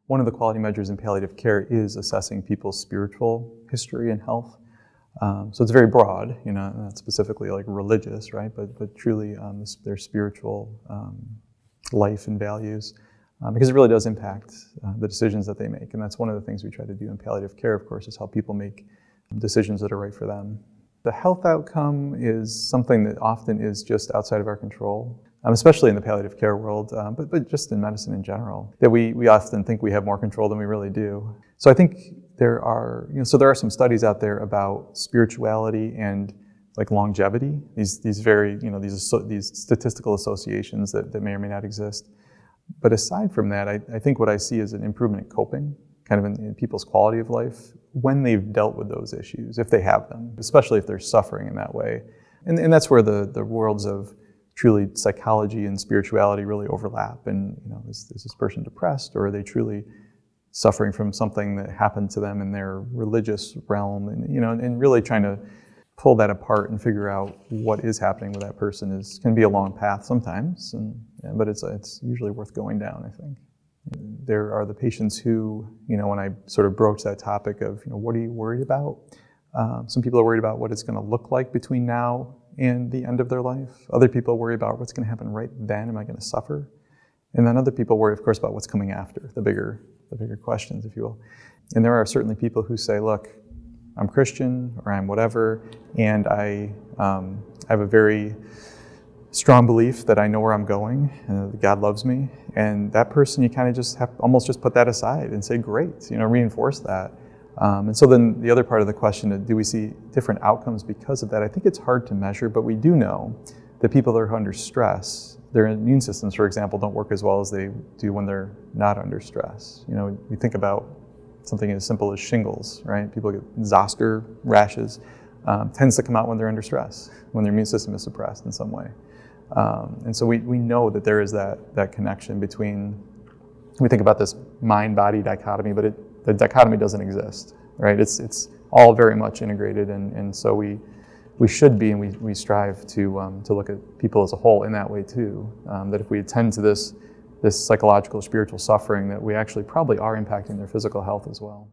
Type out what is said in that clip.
One of the quality measures in palliative care is assessing people's spiritual history and health. So it's very broad, not specifically like religious, right? But truly their spiritual life and values, because it really does impact the decisions that they make. And that's one of the things we try to do in palliative care, of course, is help people make decisions that are right for them. The health outcome is something that often is just outside of our control, especially in the palliative care world, but just in medicine in general, that we often think we have more control than we really do. So I think there are some studies out there about spirituality and like longevity, these very, these statistical associations that may or may not exist. But aside from that, I think what I see is an improvement in coping, kind of in people's quality of life when they've dealt with those issues, if they have them, especially if they're suffering in that way. And that's where the worlds of truly psychology and spirituality really overlap. And is this person depressed, or are they truly suffering from something that happened to them in their religious realm? And really trying to pull that apart and figure out what is happening with that person can be a long path sometimes, but it's usually worth going down, I think. There are the patients who, when I sort of broach that topic of, what are you worried about? Some people are worried about what it's going to look like between now and the end of their life. Other people worry about what's going to happen right then. Am I going to suffer? And then other people worry, of course, about what's coming after, the bigger questions, if you will. And there are certainly people who say, look, I'm Christian or I'm whatever, and I have a very strong belief that I know where I'm going, and that God loves me. And that person, you kind of just have almost just put that aside and say, great, reinforce that. And so then the other part of the question, do we see different outcomes because of that? I think it's hard to measure, but we do know that people that are under stress, their immune systems, for example, don't work as well as they do when they're not under stress. You think about something as simple as shingles, right? People get zoster rashes, tends to come out when they're under stress, when their immune system is suppressed in some way. And so we know that there is that connection between, we think about this mind-body dichotomy, but the dichotomy doesn't exist, right? It's all very much integrated, and so we should be, and we strive to look at people as a whole in that way too. That if we attend to this psychological, spiritual suffering, that we actually probably are impacting their physical health as well.